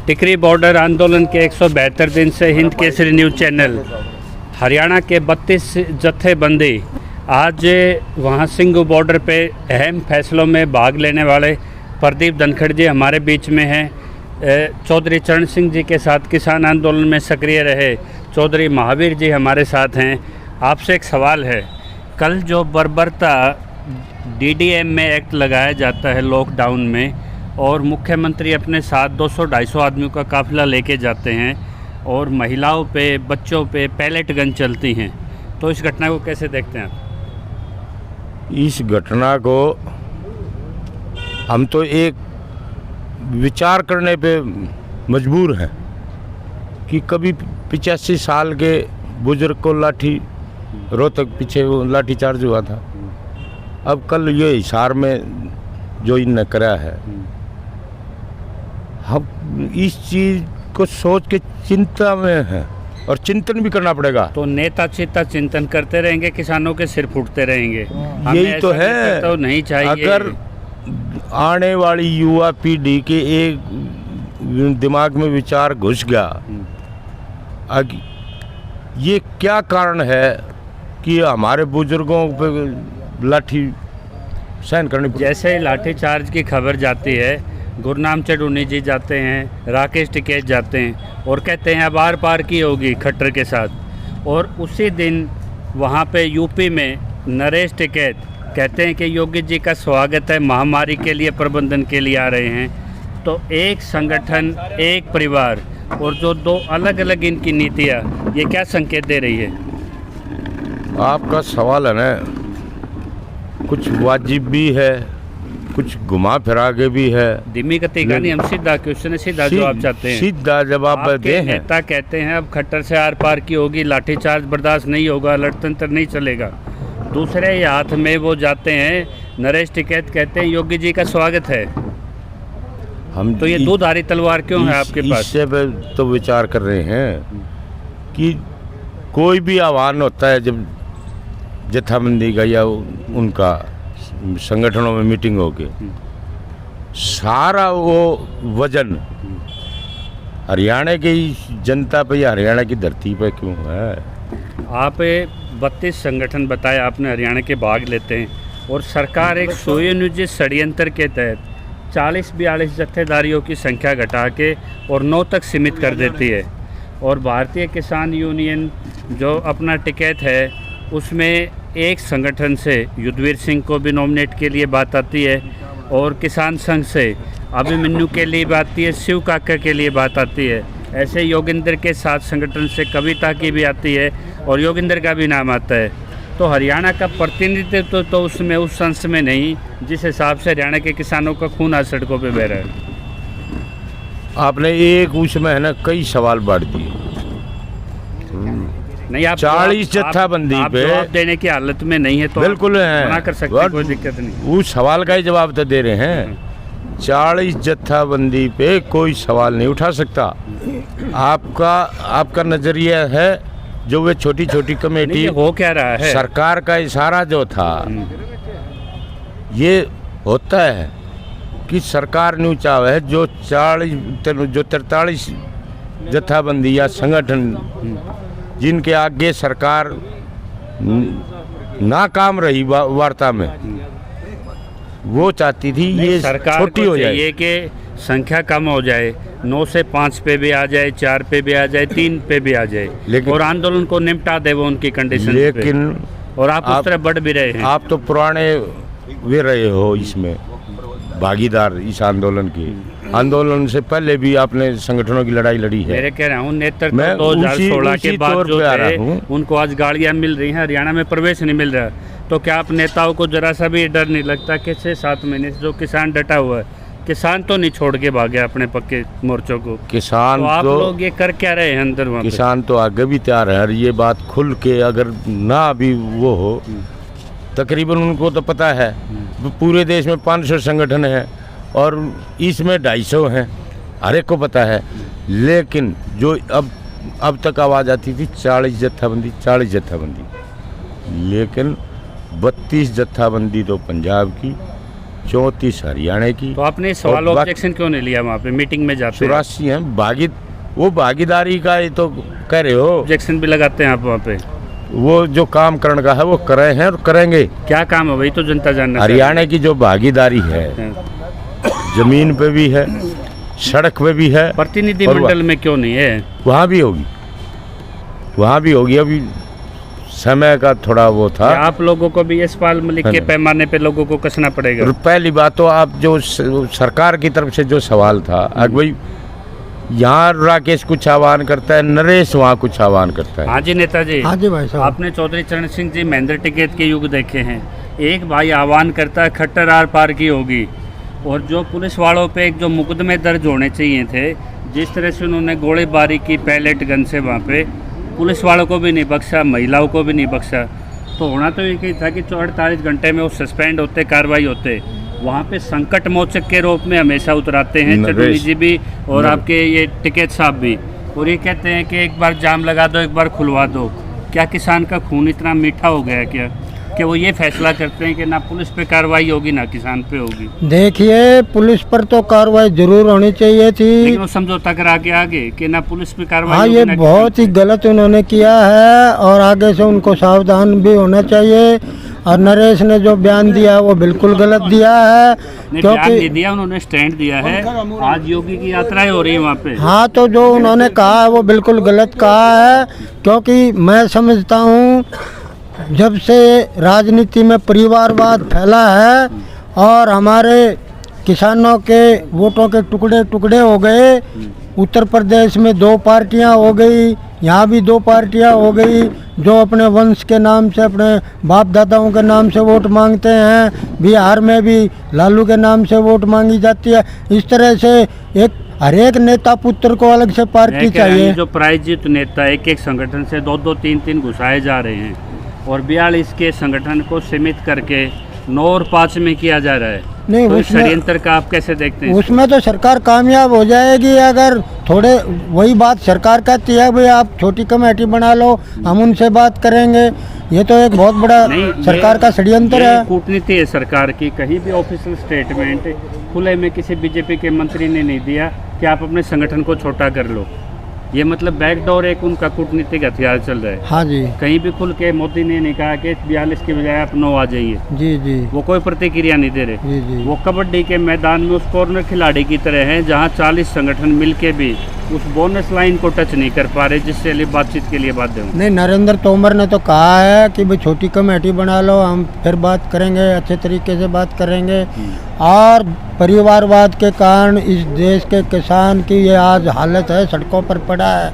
टिकरी border आंदोलन के 172 दिन से हिंद केसरी न्यूज़ चैनल हरियाणा के 32 जत्थेबंदी आज वहाँ सिंघू बॉर्डर पे अहम फैसलों में भाग लेने वाले प्रदीप धनखड़ जी हमारे बीच में हैं। चौधरी चरण सिंह जी के साथ किसान आंदोलन में सक्रिय रहे चौधरी महावीर जी हमारे साथ हैं। आपसे एक सवाल है, कल जो बर्बरता DDM में एक्ट लगाया जाता है लॉकडाउन में और मुख्यमंत्री अपने साथ 200-250 आदमियों का काफिला लेके जाते हैं और महिलाओं पे बच्चों पे पैलेट गन चलती हैं, तो इस घटना को कैसे देखते हैं आप? इस घटना को हम तो एक विचार करने पे मजबूर हैं कि कभी 85 साल के बुजुर्ग को रोहतक पीछे वो लाठी चार्ज हुआ था, अब कल ये हिसार में जो इनने करा है, हम इस चीज़ को सोच के चिंता में हैं और चिंतन भी करना पड़ेगा। तो नेता चिंता चिंतन करते रहेंगे, किसानों के सिर फूटते रहेंगे, यही तो है। तो नहीं चाहिए। अगर आने वाली युवा पीढ़ी के एक दिमाग में विचार घुस गया, ये क्या कारण है कि हमारे बुजुर्गों पे लाठी सहन करनी पड़ी। जैसे लाठी चार्ज की खबर जाती है, गुरनाम चढ़ूनी जी जाते हैं, राकेश टिकैत जाते हैं और कहते हैं अब आर पार की होगी खट्टर के साथ, और उसी दिन वहाँ पे यूपी में नरेश टिकैत कहते हैं कि योगी जी का स्वागत है, महामारी के लिए प्रबंधन के लिए आ रहे हैं। तो एक संगठन, एक परिवार और जो दो अलग अलग इनकी नीतियाँ, ये क्या संकेत दे रही है? आपका सवाल है ना, कुछ वाजिब भी है, कुछ घुमा फिरा के भी है। धीमी गति का नहीं, हम सीधा क्वेश्चन, सीधा जवाब चाहते हैं। सीधा जवाब दे हैं। नेता कहते हैं अब खट्टर से आर पार की होगी, लाठीचार्ज बर्दाश्त नहीं होगा, लड़तंत्र नहीं चलेगा। दूसरे हाथ में वो जाते हैं, नरेश टिकैत कहते हैं योगी जी का स्वागत है। हम तो ये दो धारी तलवार क्यों है आपके पास? इससे तो विचार कर रहे हैं कि कोई भी आह्वान होता है, जब जत्थाबंदी का या उनका संगठनों में मीटिंग होके, सारा वो वजन हरियाणा की जनता पे या हरियाणा की धरती पे क्यों है? आप 32 संगठन बताए आपने हरियाणा के भाग लेते हैं, और सरकार एक सुनियोजित षड्यंत्र के तहत 40-42 जत्थेदारियों की संख्या घटा के और 9 तक सीमित कर देती है। और भारतीय किसान यूनियन जो अपना टिकैत है, उसमें एक संगठन से युद्धवीर सिंह को भी नॉमिनेट के लिए बात आती है, और किसान संघ से अभिमन्यु के लिए बात आती है, शिव काका के लिए बात आती है। ऐसे योगेंद्र के साथ संगठन से कविता की भी आती है और योगेंद्र का भी नाम आता है। तो हरियाणा का प्रतिनिधित्व तो उसमें उस संघ में नहीं, जिस हिसाब से हरियाणा के किसानों का खून आज सड़कों पर बह रहा है। आपने एक उसमें है ना कई सवाल बांट दिए। नहीं, आप 40 जत्थाबंदी पे जवाब देने की हालत में नहीं है तो बिल्कुल है, मना कर सकते, कोई दिक्कत नहीं। उस सवाल का ही जवाब तो दे रहे हैं। 40 जत्थाबंदी पे कोई सवाल नहीं उठा सकता। आपका नजरिया है जो वे छोटी छोटी कमेटी हो क्या रहा है, सरकार का इशारा जो था, ये होता है कि सरकार ने चाहे जो 43 जत्थाबंदी या संगठन जिनके आगे सरकार नाकाम रही वार्ता में, वो चाहती थी ये सरकार छोटी हो जाए, ये कि संख्या कम हो जाए, 9 से 5 पे भी आ जाए, 4 पे भी आ जाए, 3 पे भी आ जाए, लेकिन और आंदोलन को निपटा दे वो उनकी कंडीशन। लेकिन और आप उस तरह बढ़ भी रहे हैं। आप तो पुराने वे रहे हो इसमें भागीदार, इस आंदोलन से पहले भी आपने संगठनों की लड़ाई लड़ी है। मेरे कह रहा हूँ नेतृत्व 2016 के बाद जो थे उनको आज गाड़ियाँ मिल रही हैं, हरियाणा में प्रवेश नहीं मिल रहा। तो क्या आप नेताओं को जरा सा भी डर नहीं लगता कि 6-7 महीने से जो किसान डटा हुआ है, किसान तो नहीं छोड़ के भागे अपने पक्के मोर्चों को? किसान तो आप लोग ये कर क्या रहे हैं अंदर वहाँ? किसान तो आगे भी तैयार है, और ये बात खुल के अगर ना भी वो हो, तकरीबन उनको तो पता है पूरे देश में 500 संगठन है और इसमें 250 हैं, हर एक को पता है। लेकिन जो अब तक आवाज़ आती थी 40 जत्थाबंदी, लेकिन 32 जत्थाबंदी तो पंजाब की 34 हरियाणा की। तो आपने सवाल और ऑब्जेक्शन क्यों नहीं लिया वहाँ पे मीटिंग में जाते? 84 हैं वो भागीदारी का ये तो कह रहे हो। ऑब्जेक्शन भी लगाते हैं आप वहाँ पे? वो जो काम करने का है वो करे हैं और करेंगे। क्या काम है वही तो जनता जानना हरियाणा की जो भागीदारी है, जमीन पे भी है, सड़क पे भी है, प्रतिनिधि और मंडल में क्यों नहीं है? वहाँ भी होगी, वहाँ भी होगी। अभी समय का थोड़ा वो था। आप लोगों को भी यशपाल मलिक के पैमाने पे लोगों को कसना पड़ेगा। और पहली बात तो आप जो सरकार की तरफ से जो सवाल था, अगर भाई यहाँ राकेश कुछ आह्वान करता है, नरेश वहाँ कुछ आह्वान करता है। हाँ जी नेताजी। हाँ जी भाई साहब। आपने चौधरी चरण सिंह जी महेंद्र टिकैत के युग देखे हैं। एक भाई आह्वान करता है खट्टर आर पार की होगी, और जो पुलिस वालों पे एक जो मुकदमे दर्ज होने चाहिए थे, जिस तरह से उन्होंने गोलीबारी की पैलेट गन से वहाँ पे, पुलिस वालों को भी नहीं बख्शा, महिलाओं को भी नहीं बख्शा। तो होना तो ये था कि 48 घंटे में वो सस्पेंड होते, कार्रवाई होते। वहाँ पे संकट मोचक के रूप में हमेशा उतराते हैं चटोली जी भी और आपके ये टिकैत साहब भी, और ये कहते हैं कि एक बार जाम लगा दो, एक बार खुलवा दो। क्या किसान का खून इतना मीठा हो गया क्या कि वो ये फैसला करते हैं कि ना पुलिस पे कार्रवाई होगी ना किसान पे होगी? देखिए, पुलिस पर तो कार्रवाई जरूर होनी चाहिए थी, लेकिन वो समझौता करा के आगे कि ना पुलिस पे कार्रवाई हाँ, होगी ये ना बहुत ही गलत उन्होंने किया है और आगे से उनको सावधान भी होना चाहिए। और नरेश ने जो बयान दिया वो बिल्कुल गलत दिया है, नहीं, बयान नहीं दिया, उन्होंने स्टैंड दिया है। आज योगी की यात्राएं हो रही है वहाँ पे। हाँ, तो जो उन्होंने कहा है वो बिल्कुल गलत कहा है, क्योंकि मैं समझता हूँ जब से राजनीति में परिवारवाद फैला है और हमारे किसानों के वोटों के टुकड़े टुकड़े हो गए, उत्तर प्रदेश में 2 पार्टियां हो गई, यहाँ भी 2 पार्टियां हो गई, जो अपने वंश के नाम से, अपने बाप दादाओं के नाम से वोट मांगते हैं। बिहार में भी लालू के नाम से वोट मांगी जाती है। इस तरह से हर एक नेता पुत्र को अलग से पार्टी चाहिए। जो प्रायोजित नेता एक संगठन से 2-2, 3-3 घुसाए जा रहे हैं और 42 के संगठन को सीमित करके 9 और 5 में किया जा रहा है। नहीं, तो उसमें षड्यंत्र का आप कैसे देखते हैं? उसमें तो सरकार कामयाब हो जाएगी अगर थोड़े, वही बात सरकार कहती है भाई आप छोटी कमेटी बना लो, हम उनसे बात करेंगे। ये तो एक बहुत बड़ा सरकार का षड्यंत्र है। कूटनीति है सरकार की। कहीं भी ऑफिशियल स्टेटमेंट खुले में किसी बीजेपी के मंत्री ने नहीं दिया कि आप अपने संगठन को छोटा कर लो। ये मतलब बैकडोर एक उनका कूटनीतिक हथियार चल रहा है। हाँ जी। कहीं भी खुल के मोदी ने नहीं कहा कि 42 की बजाय आप 9 आ जाइए। जी जी। वो कोई प्रतिक्रिया नहीं दे रहे। जी जी। वो कबड्डी के मैदान में उस कॉर्नर खिलाड़ी की तरह हैं जहां 40 संगठन मिलके भी उस बोनस लाइन को टच नहीं कर पा रहे, जिससे लिए बातचीत के लिए बाध्य हूँ। नहीं, नरेंद्र तोमर ने तो कहा है कि भाई छोटी कमेटी बना लो, हम फिर बात करेंगे, अच्छे तरीके से बात करेंगे। और परिवारवाद के कारण इस देश के किसान की ये आज हालत है, सड़कों पर पड़ा है।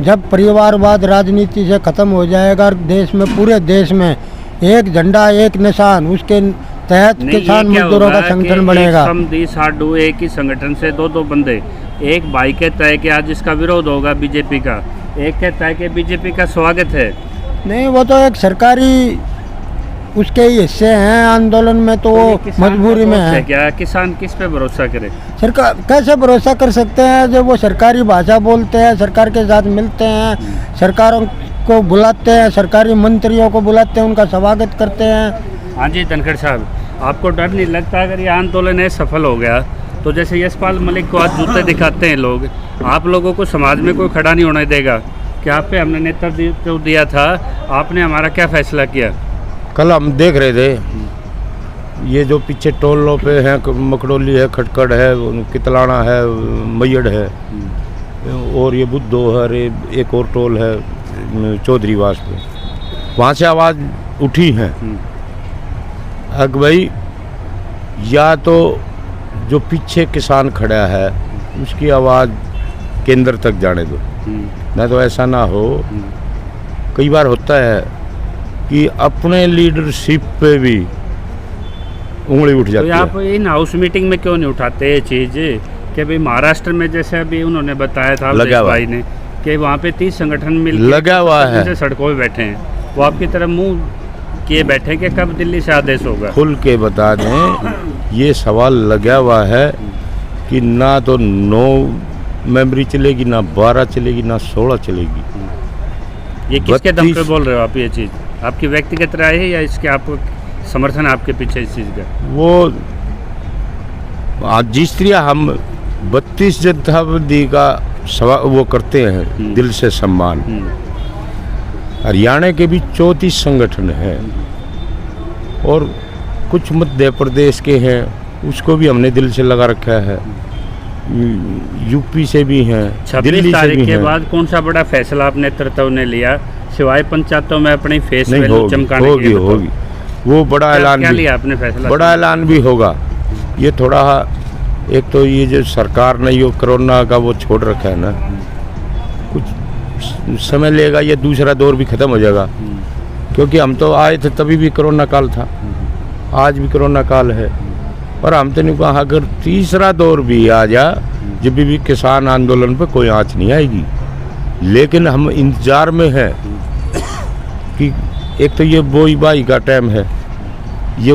जब परिवारवाद राजनीति से ख़त्म हो जाएगा और देश में, पूरे देश में एक झंडा एक निशान, उसके तहत किसान मजदूरों का संगठन बनेगा। साडू एक ही संगठन से 2-2 बंदे, एक भाई कहता है कि आज इसका विरोध होगा बीजेपी का, एक कहता है कि बीजेपी का स्वागत है। नहीं, वो तो एक सरकारी उसके ही हिस्से हैं आंदोलन में, तो वो मजबूरी में है। क्या किसान किस पे भरोसा करे? सरकार कैसे भरोसा कर सकते हैं जब वो सरकारी भाषा बोलते हैं, सरकार के साथ मिलते हैं, सरकारों को बुलाते हैं, सरकारी मंत्रियों को बुलाते हैं, उनका स्वागत करते हैं। हाँ जी धनखड़ साहब, आपको डर नहीं लगता अगर ये आंदोलन है सफल हो गया तो जैसे यशपाल मलिक को आज जूते दिखाते हैं लोग, आप लोगों को समाज में कोई खड़ा नहीं होने देगा कि आप पे हमने नेतृत्व दिया था, आपने हमारा क्या फैसला किया? कल हम देख रहे थे, ये जो पीछे टोलों पे हैं, मकड़ोली है, खटकड़ है, कितलाना है, मैयड़ है, और ये बुद्धो है, एक और टोल है चौधरीवास पे, वहाँ से आवाज़ उठी है। अब भाई या तो जो पीछे किसान खड़ा है उसकी आवाज़ केंद्र तक जाने दो, ना तो ऐसा ना हो। कई बार होता है कि अपने लीडरशिप पे भी उंगली उठ जाती है। आप इन हाउस मीटिंग में क्यों नहीं उठाते ये चीज़ कि भाई महाराष्ट्र में जैसे अभी उन्होंने बताया था भाई ने कि वहाँ पे 30 संगठन मिल लगा हुआ है, सड़कों पे बैठे हैं, वो आपकी तरफ मुंह किए बैठे कि कब दिल्ली से आदेश होगा? खुल के बता दें, ये सवाल लगा हुआ है कि ना तो 9 मेंबरी चलेगी, ना 12 चलेगी, ना 16 चलेगी। ये किसके दम पे बोल रहे हो आप ये चीज़? आपकी व्यक्तिगत राय है या इसके आप समर्थन आपके पीछे इस चीज़ का? वो आज जिस तरह हम 32 जनताबंदी का वो करते हैं दिल से सम्मान, हरियाणा के भी 34 संगठन हैं और कुछ मध्य प्रदेश के हैं, उसको भी हमने दिल से लगा रखा है, यूपी से भी हैं, 26 तारीख के बाद कौन सा बड़ा फैसला आप नेतृत्व ने लिया सिवाय पंचायतों में अपनी फेस वैल्यू चमकाने के लिए? होगी वो बड़ा ऐलान क्या भी लिया आपने फैसला? बड़ा ऐलान भी होगा। ये थोड़ा एक तो ये जो सरकार ने ये कोरोना का वो छोड़ रखा है ना, कुछ समय लेगा, ये दूसरा दौर भी खत्म हो जाएगा, क्योंकि हम तो आए थे तभी भी कोरोना काल था, आज भी कोरोना काल है, और हम तो नहीं कहा अगर तीसरा दौर भी आ जा जब भी किसान आंदोलन पे कोई आँच नहीं आएगी। लेकिन हम इंतजार में हैं कि एक तो ये बोई बाई का टाइम है, ये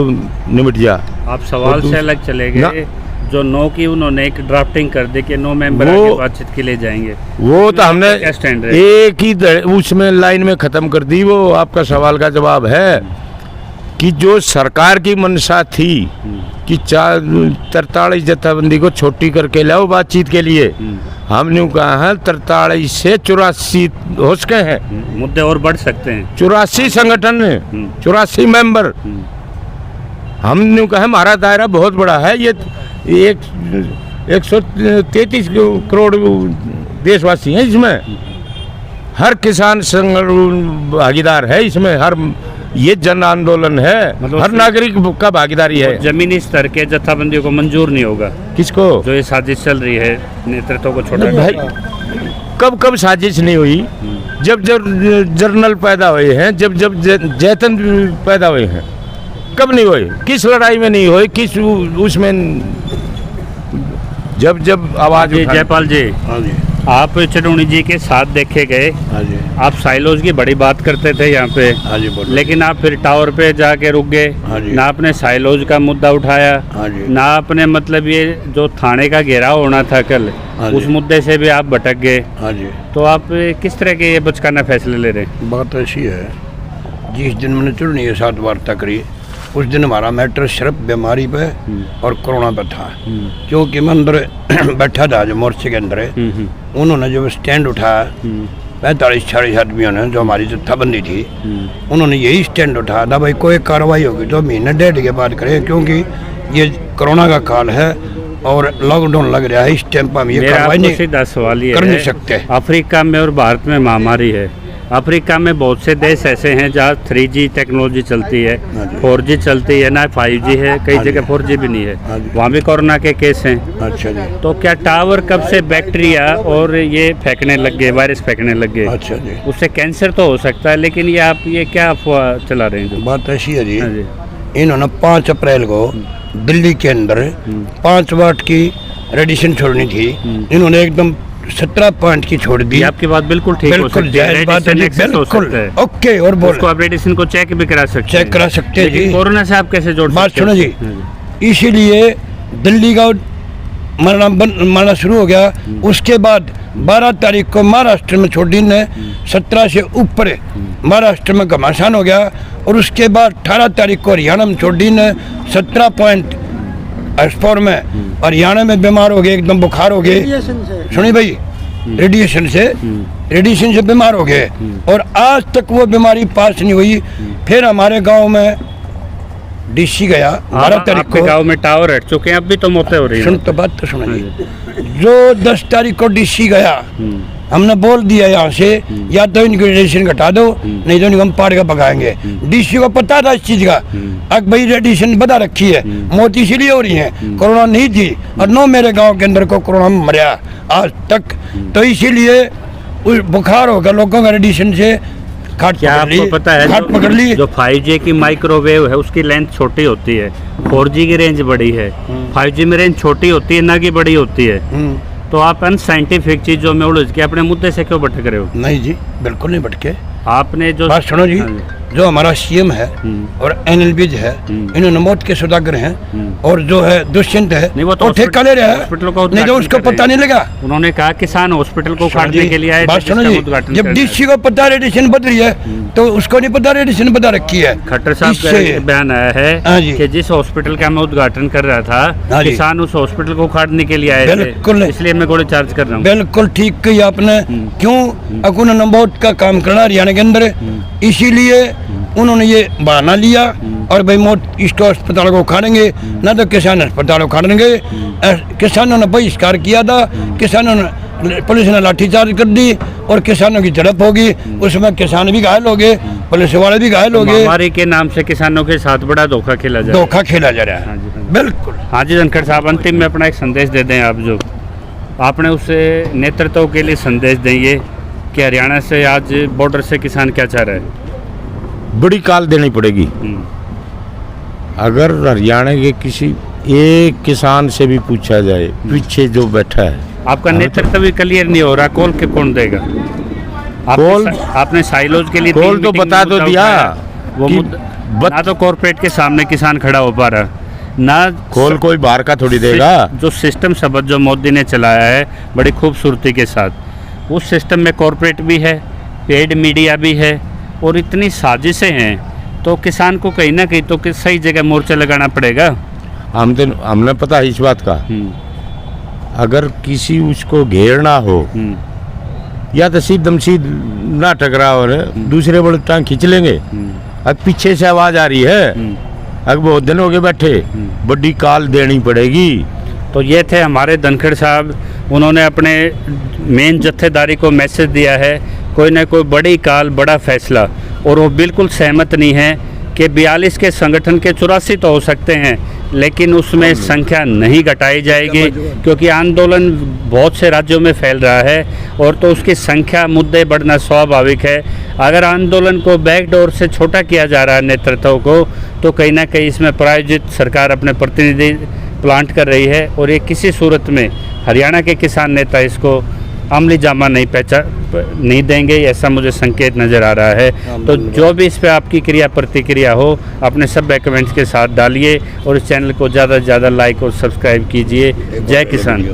निमट जा। आप सवाल से अलग चले गए, जो 9 की उन्होंने एक ड्राफ्टिंग कर दी कि 9 मेंबर आगे बातचीत के लिए जाएंगे, वो तो हमने क्या स्टैंड है? एक ही उसमें लाइन में खत्म कर दी। वो आपका सवाल का जवाब है कि जो सरकार की मंशा थी कि 43 जत्थाबंदी को छोटी करके लाओ बातचीत के लिए, हमने कहा है 43 से 84 हो सके हैं, मुद्दे और बढ़ सकते हैं। 84 संगठन है, 84 मेंबर, हमने कहा हमारा दायरा बहुत बड़ा है, ये 133 करोड़ देशवासी हैं इसमें, हर किसान भागीदार है इसमें, हर ये जन आंदोलन है, मतलब हर नागरिक का भागीदारी है। जमीनी स्तर के जत्थाबंदी को मंजूर नहीं होगा। किसको? जो ये साजिश चल रही है नेतृत्व को छोटा भाई कब कब साजिश नहीं हुई? जब जर्नल पैदा हुए हैं, जब जैतन पैदा हुए हैं, कब नहीं हुए? किस लड़ाई में नहीं हुए? किस उसमें जब आवाज जयपाल जी, आप चटौनी जी के साथ देखे गए, आप साइलोज की बड़ी बात करते थे यहाँ पे, लेकिन आप फिर टावर पे जाके रुक गए, ना आपने साइलोज का मुद्दा उठाया, ना आपने मतलब ये जो थाने का घेराव होना था कल, उस मुद्दे से भी आप भटक गए। तो आप किस तरह के ये बचकाना फैसले ले रहे हैं? बात ऐसी है, जिस दिन मैंने चुननी है साथ वार्ता करी, उस दिन हमारा मैटर सिर्फ बीमारी पे और कोरोना पे था, क्योंकि मैं अंदर बैठा था जो मोर्चे के अंदर, उन्होंने जब स्टैंड उठाया 45-46 आदमियों ने, जो हमारी जत्थाबंदी थी, उन्होंने यही स्टैंड उठाया था भाई कोई कार्रवाई होगी तो महीने डेढ़ के बाद करें, क्योंकि ये कोरोना का काल है और लॉकडाउन लग रहा है, इस टाइम पर हम ये कार्रवाई नहीं कर नहीं सकते। अफ्रीका में और भारत में महामारी है, अफ्रीका में बहुत से देश ऐसे हैं जहाँ 3G टेक्नोलॉजी चलती है, 4G चलती है, ना 5G है, कई जगह 4G भी नहीं है, वहाँ भी कोरोना के केस हैं। अच्छा जी। तो क्या टावर कब से बैक्टीरिया और ये फेंकने लग गए, वायरस फेंकने लग गए? अच्छा जी। उससे कैंसर तो हो सकता है, लेकिन ये आप ये क्या अफवाह चला रहे हैं? बात ऐसी है जी, हाँ जी। इन्होंने 5 अप्रैल को दिल्ली के अंदर 5 वाट की रेडिएशन छोड़नी थी, इन्होंने एकदम 17 पॉइंट की छोड़ दी। आपकी बात बिल्कुल ठीक हो सकती है, रेडिएशन हो सकता है। ओके, और बोल उसको आप रेडिएशन को चेक भी करा सकते हैं, चेक करा सकते हैं जी। कोरोना से आप कैसे जोड़ बात सकते हैं? सुनो जी, इसीलिए दिल्ली का मरना शुरू हो गया। उसके बाद 12 तारीख को महाराष्ट्र में छोड़ी ने 17 से ऊपर महाराष्ट्र में घमासान हो गया, और उसके बाद 18 तारीख को हरियाणा में छोड़ी ने 17 पॉइंट एक्सपोर में हरियाणा में बीमार हो गए, एकदम बुखार हो गए। सुनिए भाई, रेडिएशन से बीमार हो गए, और आज तक वो बीमारी पास नहीं हुई। फिर हमारे गांव में डीसी गया 12 तारीख को, गांव में टावर हट चुके हैं, अब भी तो मौतें हो रही हैं। सुन तो बात तो सुनिए, जो 10 तारीख को डीसी गया, हमने बोल दिया यहाँ से या तो इनकी रेडिएशन घटा दो, नहीं तो इनको हम पाड़ के भगाएंगे। डीसी को पता था इस चीज का, अब भाई रेडिएशन बता रखी है, मौत इसीलिए हो रही है, कोरोना नहीं थी, और 9 मेरे गांव के अंदर को कोरोना में मरा आज तक, तो इसीलिए बुखार होगा लोगों का रेडिएशन से। क्या आपको पता है खाट पकड़ ली। जो 5G की माइक्रोवेव है उसकी लेंथ छोटी होती है, 4G की रेंज बड़ी है, 5G में रेंज छोटी होती है, ना कि बड़ी होती है। तो आप अनसाइंटिफिक चीजों में उलझ के अपने मुद्दे से क्यों भटक रहे हो? नहीं जी, बिल्कुल नहीं भटके। आपने जो बात सुनो जी, जो हमारा सीएम है और एनएलबी है, इन्होंने मौत के सौदागर हैं, और जो है दुष्यंत है नहीं, वो तो वो ठेका ले रहा है, हॉस्पिटल का नहीं तो उद्घाटन उसको कर रहे पता हैं। नहीं लगा। उन्होंने कहा किसान हॉस्पिटल को उखाड़ने के लिए आए थे, बात सुनो जिसका जी, उद्घाटन जब कर रहे डीसी को पता रेडिएशन बद रही है तो उसको नहीं पता रेडिएशन बता रखी है। हैं। खट्टर साहब का इससे- एक बयान आया हाँ है जी। कि जिस हॉस्पिटल का मैं उद्घाटन कर रहा हाँ था, जी। किसान उस हॉस्पिटल को उखाड़ने के लिए आए थे, बिल्कुल। इसलिए मैं गोली चार्ज कर रहा हूँ। बिल्कुल ठीक कही आपने। क्यों अकुन नंबोट का काम करना हरियाणा के अंदर, इसीलिए उन्होंने ये बहाना लिया और भाई मौत इसको अस्पताल को उखाड़ेंगे, ना तो किसान अस्पताल उखाड़ेंगे। किसानों ने बहिष्कार किया था, किसानों ने, पुलिस ने लाठीचार्ज कर दी और किसानों की झड़प होगी, उसमें किसान भी घायल हो गए, पुलिस वाले भी घायल हो गए। महामारी के नाम से किसानों के साथ बड़ा धोखा खेला जा रहा है। धोखा खेला जा रहा हाँ है। जी, हाँ जी। बिल्कुल। हाँ जी धनखड़ साहब, अंतिम में अपना एक संदेश दे दें आप, जो आपने उसे नेतृत्व के लिए संदेश देंगे कि हरियाणा से आज बॉर्डर से किसान क्या चाह रहा है। बड़ी काल देनी पड़ेगी। अगर हरियाणा के किसी एक किसान से भी पूछा जाए पीछे जो बैठा है, आपका नेतृत्व भी क्लियर नहीं हो रहा, कॉल के कौन देगा? कॉल- आपने साइलोज के लिए कॉल 3 तो मीटिंग बता में तो मुद्दा दिया उठाया। वो कि मुद्दा ना तो कॉर्पोरेट के सामने किसान खड़ा हो पा रहा, ना कॉल कोई बाहर का थोड़ी देगा। जो सिस्टम शब्द जो मोदी ने चलाया है बड़ी खूबसूरती के साथ, उस सिस्टम में कॉर्पोरेट भी है, पेड मीडिया भी है और इतनी साजिशें हैं, तो किसान को कहीं ना कहीं तो सही जगह मोर्चा लगाना पड़ेगा। हमने पता है इस बात का, अगर किसी उसको घेरना हो या तो सीधम सीध ना टकराओ और दूसरे बड़े टांग खींच लेंगे। अब पीछे से आवाज आ रही है, अब बहुत दिन हो गए बैठे, बड़ी काल देनी पड़ेगी। तो ये थे हमारे धनखड़ साहब, उन्होंने अपने मेन जत्थेदारी को मैसेज दिया है, कोई ना कोई बड़ी काल बड़ा फैसला, और वो बिल्कुल सहमत नहीं है कि 42 के संगठन के 84 तो हो सकते हैं, लेकिन उसमें संख्या नहीं घटाई जाएगी, क्योंकि आंदोलन बहुत से राज्यों में फैल रहा है और तो उसकी संख्या मुद्दे बढ़ना स्वाभाविक है। अगर आंदोलन को बैकडोर से छोटा किया जा रहा है नेतृत्व को, तो कहीं ना कहीं इसमें प्रायोजित सरकार अपने प्रतिनिधि प्लांट कर रही है, और ये किसी सूरत में हरियाणा के किसान नेता इसको अमली जामा नहीं देंगे, ऐसा मुझे संकेत नज़र आ रहा है। तो जो भी इस पे आपकी क्रिया प्रतिक्रिया हो, अपने सब कमेंट्स के साथ डालिए और इस चैनल को ज़्यादा से ज़्यादा लाइक और सब्सक्राइब कीजिए। जय किसान।